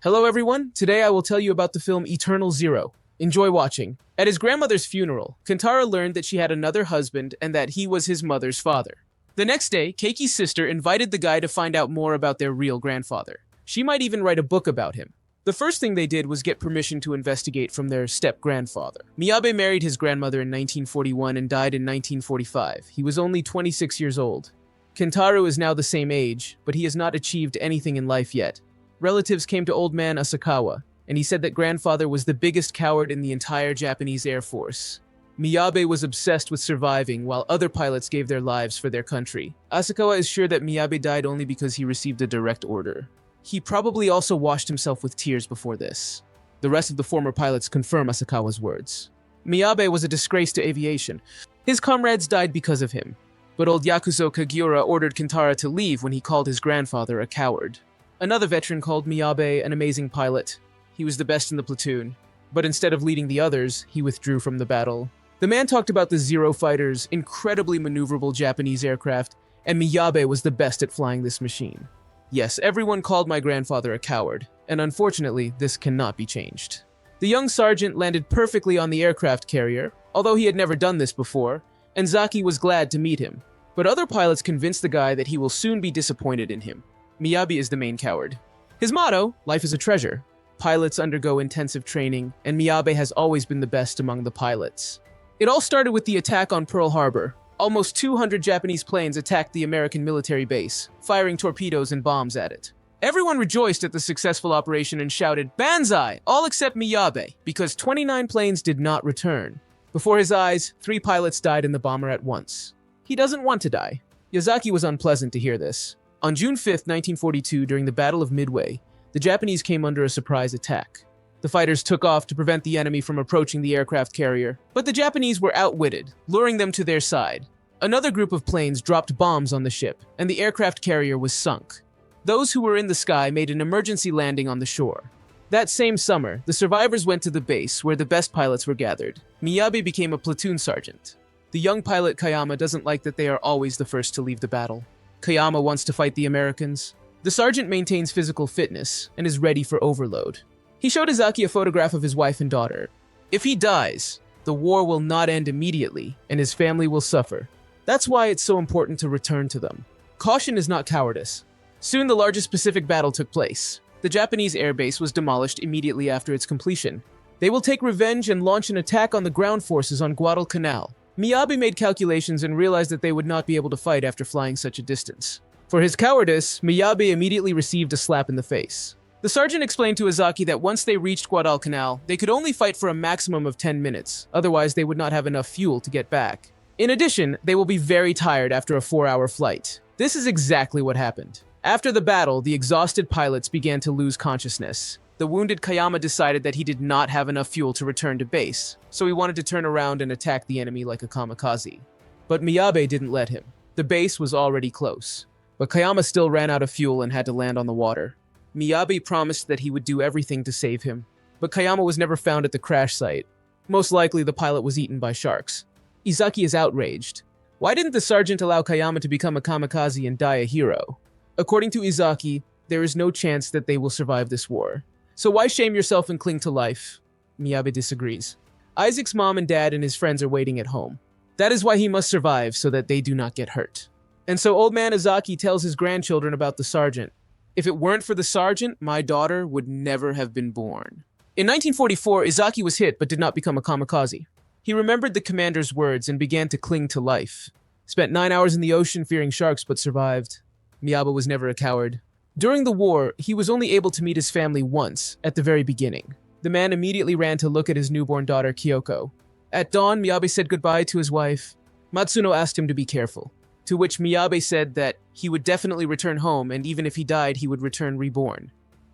Hello everyone, today I will tell you about the film Eternal Zero. Enjoy watching. At his grandmother's funeral, Kentaro learned that she had another husband and that he was his mother's father. The next day, Keiki's sister invited the guy to find out more about their real grandfather. She might even write a book about him. The first thing they did was get permission to investigate from their step-grandfather. Miyabe married his grandmother in 1941 and died in 1945. He was only 26 years old. Kentaro is now the same age, but he has not achieved anything in life yet. Relatives came to old man Asakawa, and he said that grandfather was the biggest coward in the entire Japanese Air Force. Miyabe was obsessed with surviving, while other pilots gave their lives for their country. Asakawa is sure that Miyabe died only because he received a direct order. He probably also washed himself with tears before this. The rest of the former pilots confirm Asakawa's words. Miyabe was a disgrace to aviation. His comrades died because of him, but old Yakuzo Kagiura ordered Kentaro to leave when he called his grandfather a coward. Another veteran called Miyabe an amazing pilot. He was the best in the platoon, but instead of leading the others, he withdrew from the battle. The man talked about the Zero fighters, incredibly maneuverable Japanese aircraft, and Miyabe was the best at flying this machine. Yes, everyone called my grandfather a coward, and unfortunately, this cannot be changed. The young sergeant landed perfectly on the aircraft carrier, although he had never done this before, and Zaki was glad to meet him. But other pilots convinced the guy that he will soon be disappointed in him. Miyabe is the main coward. His motto, life is a treasure. Pilots undergo intensive training, and Miyabe has always been the best among the pilots. It all started with the attack on Pearl Harbor. Almost 200 Japanese planes attacked the American military base, firing torpedoes and bombs at it. Everyone rejoiced at the successful operation and shouted, "Banzai!" all except Miyabe, because 29 planes did not return. Before his eyes, 3 pilots died in the bomber at once. He doesn't want to die. Yazaki was unpleasant to hear this. On June 5, 1942, during the Battle of Midway, the Japanese came under a surprise attack. The fighters took off to prevent the enemy from approaching the aircraft carrier, but the Japanese were outwitted, luring them to their side. Another group of planes dropped bombs on the ship, and the aircraft carrier was sunk. Those who were in the sky made an emergency landing on the shore. That same summer, the survivors went to the base where the best pilots were gathered. Miyabe became a platoon sergeant. The young pilot Kayama doesn't like that they are always the first to leave the battle. Kayama wants to fight the Americans. The sergeant maintains physical fitness and is ready for overload. He showed Izaki a photograph of his wife and daughter. If he dies, the war will not end immediately and his family will suffer. That's why it's so important to return to them. Caution is not cowardice. Soon the largest Pacific battle took place. The Japanese airbase was demolished immediately after its completion. They will take revenge and launch an attack on the ground forces on Guadalcanal. Miyabe made calculations and realized that they would not be able to fight after flying such a distance. For his cowardice, Miyabe immediately received a slap in the face. The sergeant explained to Izaki that once they reached Guadalcanal, they could only fight for a maximum of 10 minutes, otherwise they would not have enough fuel to get back. In addition, they will be very tired after a 4-hour flight. This is exactly what happened. After the battle, the exhausted pilots began to lose consciousness. The wounded Kayama decided that he did not have enough fuel to return to base, so he wanted to turn around and attack the enemy like a kamikaze. But Miyabe didn't let him. The base was already close. But Kayama still ran out of fuel and had to land on the water. Miyabe promised that he would do everything to save him, but Kayama was never found at the crash site. Most likely the pilot was eaten by sharks. Izaki is outraged. Why didn't the sergeant allow Kayama to become a kamikaze and die a hero? According to Izaki, there is no chance that they will survive this war. So why shame yourself and cling to life? Miyabe disagrees. Isaac's mom and dad and his friends are waiting at home. That is why he must survive so that they do not get hurt. And so old man Izaki tells his grandchildren about the sergeant. If it weren't for the sergeant, my daughter would never have been born. In 1944, Izaki was hit but did not become a kamikaze. He remembered the commander's words and began to cling to life. Spent 9 hours in the ocean fearing sharks but survived. Miyabe was never a coward. During the war, he was only able to meet his family once, at the very beginning. The man immediately ran to look at his newborn daughter, Kyoko. At dawn, Miyabe said goodbye to his wife. Matsuno asked him to be careful, to which Miyabe said that he would definitely return home and even if he died, he would return reborn.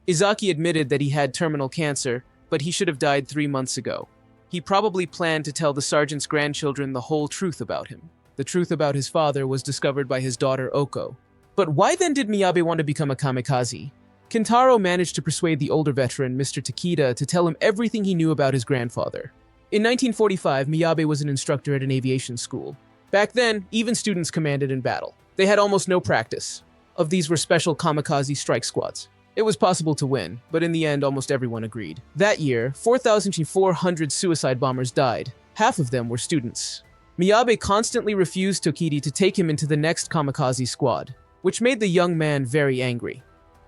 Izaki admitted that he had terminal cancer, but he should have died 3 months ago. He probably planned to tell the sergeant's grandchildren the whole truth about him. The truth about his father was discovered by his daughter, Oko. But why then did Miyabe want to become a kamikaze? Kentaro managed to persuade the older veteran, Mr. Takeda, to tell him everything he knew about his grandfather. In 1945, Miyabe was an instructor at an aviation school. Back then, even students commanded in battle. They had almost no practice. Of these were special kamikaze strike squads. It was possible to win, but in the end, almost everyone agreed. That year, 4,400 suicide bombers died. Half of them were students. Miyabe constantly refused Tokidi to take him into the next kamikaze squad, which made the young man very angry.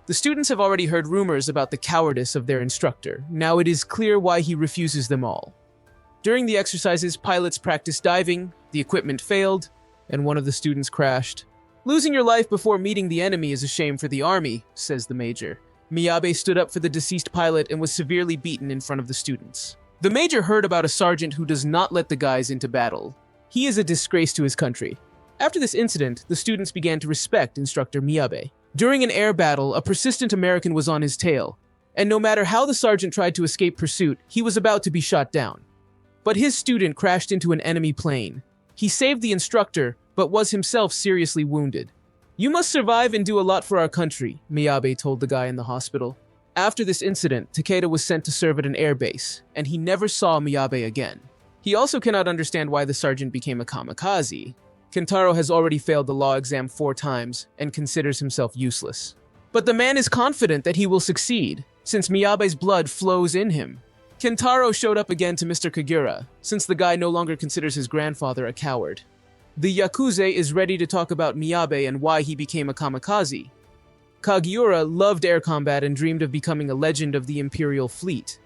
The students have already heard rumors about the cowardice of their instructor. Now it is clear why he refuses them all. During the exercises, pilots practiced diving, the equipment failed, and one of the students crashed. "Losing your life before meeting the enemy is a shame for the army," says the major. Miyabe stood up for the deceased pilot and was severely beaten in front of the students. The major heard about a sergeant who does not let the guys into battle. He is a disgrace to his country. After this incident, the students began to respect instructor Miyabe. During an air battle, a persistent American was on his tail, and no matter how the sergeant tried to escape pursuit, he was about to be shot down. But his student crashed into an enemy plane. He saved the instructor, but was himself seriously wounded. "You must survive and do a lot for our country," Miyabe told the guy in the hospital. After this incident, Takeda was sent to serve at an air base, and he never saw Miyabe again. He also cannot understand why the sergeant became a kamikaze. Kentaro has already failed the law exam 4 times and considers himself useless. But the man is confident that he will succeed, since Miyabe's blood flows in him. Kentaro showed up again to Mr. Kagura, since the guy no longer considers his grandfather a coward. The Yakuza is ready to talk about Miyabe and why he became a kamikaze. Kagiura loved air combat and dreamed of becoming a legend of the Imperial Fleet.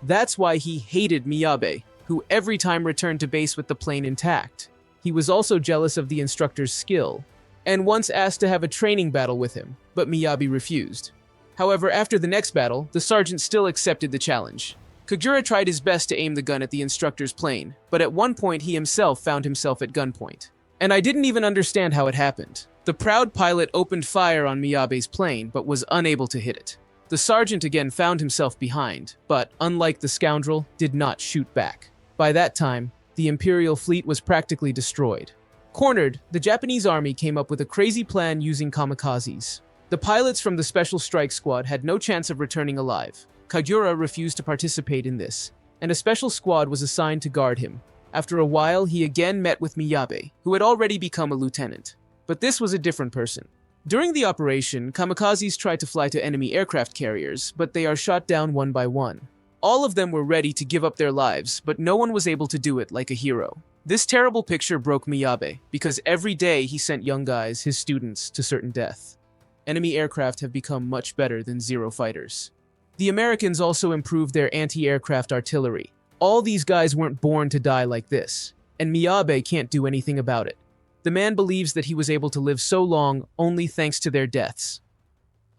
That's why he hated Miyabe, who every time returned to base with the plane intact. He was also jealous of the instructor's skill, and once asked to have a training battle with him, but Miyabe refused. However, after the next battle, the sergeant still accepted the challenge. Kagura tried his best to aim the gun at the instructor's plane, but at one point he himself found himself at gunpoint. And I didn't even understand how it happened. The proud pilot opened fire on Miyabe's plane, but was unable to hit it. The sergeant again found himself behind, but, unlike the scoundrel, did not shoot back. By that time, the Imperial fleet was practically destroyed. Cornered, the Japanese army came up with a crazy plan using kamikazes. The pilots from the Special Strike Squad had no chance of returning alive. Kagura refused to participate in this, and a special squad was assigned to guard him. After a while, he again met with Miyabe, who had already become a lieutenant. But this was a different person. During the operation, kamikazes tried to fly to enemy aircraft carriers, but they are shot down one by one. All of them were ready to give up their lives, but no one was able to do it like a hero. This terrible picture broke Miyabe, because every day he sent young guys, his students, to certain death. Enemy aircraft have become much better than Zero fighters. The Americans also improved their anti-aircraft artillery. All these guys weren't born to die like this, and Miyabe can't do anything about it. The man believes that he was able to live so long only thanks to their deaths.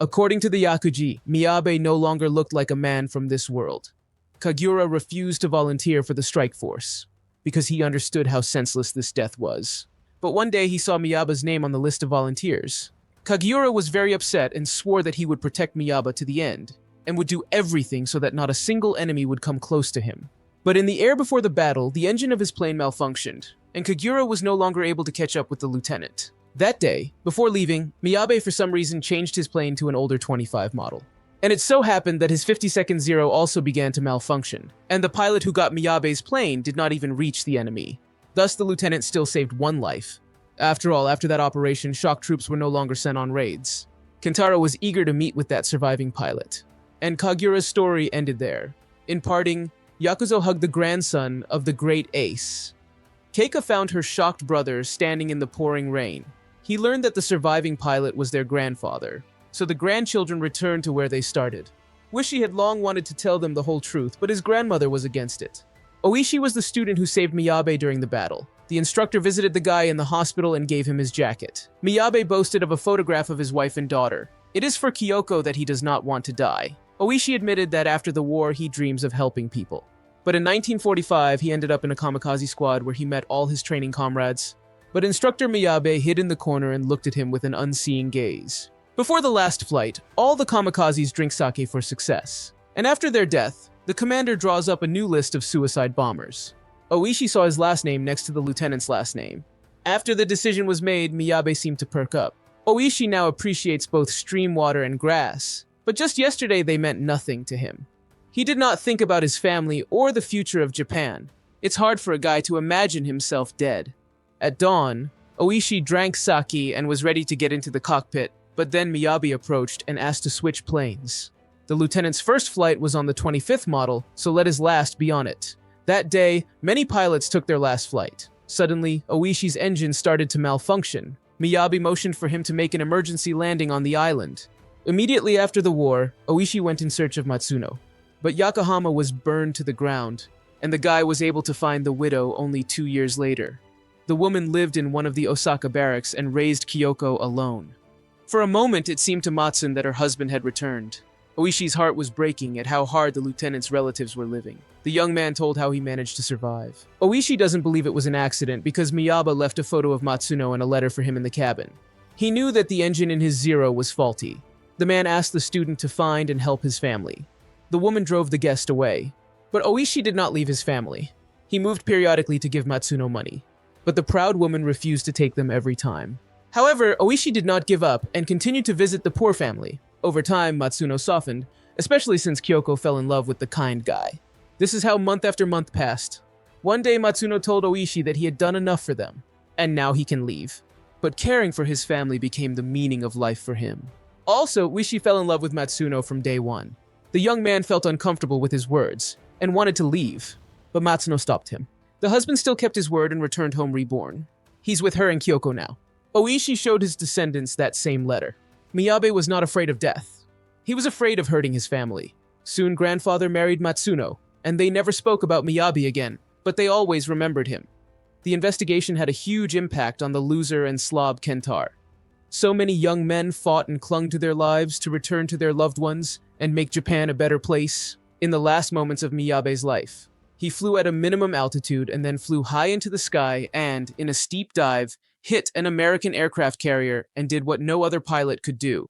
According to the Yakuji, Miyabe no longer looked like a man from this world. Kagura refused to volunteer for the strike force, because he understood how senseless this death was. But one day he saw Miyabe's name on the list of volunteers. Kagiura was very upset and swore that he would protect Miyabe to the end, and would do everything so that not a single enemy would come close to him. But in the air before the battle, the engine of his plane malfunctioned, and Kagura was no longer able to catch up with the lieutenant. That day, before leaving, Miyabe for some reason changed his plane to an older 25 model. And it so happened that his 50-second Zero also began to malfunction, and the pilot who got Miyabe's plane did not even reach the enemy. Thus, the lieutenant still saved one life. After all, after that operation, shock troops were no longer sent on raids. Kentaro was eager to meet with that surviving pilot. And Kagura's story ended there. In parting, Yakuzo hugged the grandson of the great ace. Keika found her shocked brother standing in the pouring rain. He learned that the surviving pilot was their grandfather, so the grandchildren returned to where they started. Wishi had long wanted to tell them the whole truth, but his grandmother was against it. Oishi was the student who saved Miyabe during the battle. The instructor visited the guy in the hospital and gave him his jacket. Miyabe boasted of a photograph of his wife and daughter. It is for Kyoko that he does not want to die. Oishi admitted that after the war, he dreams of helping people. But in 1945, he ended up in a kamikaze squad where he met all his training comrades. But instructor Miyabe hid in the corner and looked at him with an unseeing gaze. Before the last flight, all the kamikazes drink sake for success. And after their death, the commander draws up a new list of suicide bombers. Oishi saw his last name next to the lieutenant's last name. After the decision was made, Miyabe seemed to perk up. Oishi now appreciates both stream water and grass, but just yesterday they meant nothing to him. He did not think about his family or the future of Japan. It's hard for a guy to imagine himself dead. At dawn, Oishi drank sake and was ready to get into the cockpit, But then Miyabi approached and asked to switch planes. The lieutenant's first flight was on the 25th model, so let his last be on it. That day, many pilots took their last flight. Suddenly, Oishi's engine started to malfunction. Miyabi motioned for him to make an emergency landing on the island. Immediately after the war, Oishi went in search of Matsuno. But Yokohama was burned to the ground, and the guy was able to find the widow only 2 years later. The woman lived in one of the Osaka barracks and raised Kyoko alone. For a moment, it seemed to Matsun that her husband had returned. Oishi's heart was breaking at how hard the lieutenant's relatives were living. The young man told how he managed to survive. Oishi doesn't believe it was an accident because Miyaba left a photo of Matsuno and a letter for him in the cabin. He knew that the engine in his Zero was faulty. The man asked the student to find and help his family. The woman drove the guest away. But Oishi did not leave his family. He moved periodically to give Matsuno money. But the proud woman refused to take them every time. However, Oishi did not give up and continued to visit the poor family. Over time, Matsuno softened, especially since Kyoko fell in love with the kind guy. This is how month after month passed. One day, Matsuno told Oishi that he had done enough for them, and now he can leave. But caring for his family became the meaning of life for him. Also, Oishi fell in love with Matsuno from day one. The young man felt uncomfortable with his words and wanted to leave, but Matsuno stopped him. The husband still kept his word and returned home reborn. He's with her and Kyoko now. Oishi showed his descendants that same letter. Miyabe was not afraid of death. He was afraid of hurting his family. Soon grandfather married Matsuno, and they never spoke about Miyabi again, but they always remembered him. The investigation had a huge impact on the loser and slob Kentar. So many young men fought and clung to their lives to return to their loved ones and make Japan a better place. In the last moments of Miyabe's life, he flew at a minimum altitude and then flew high into the sky and, in a steep dive, hit an American aircraft carrier and did what no other pilot could do.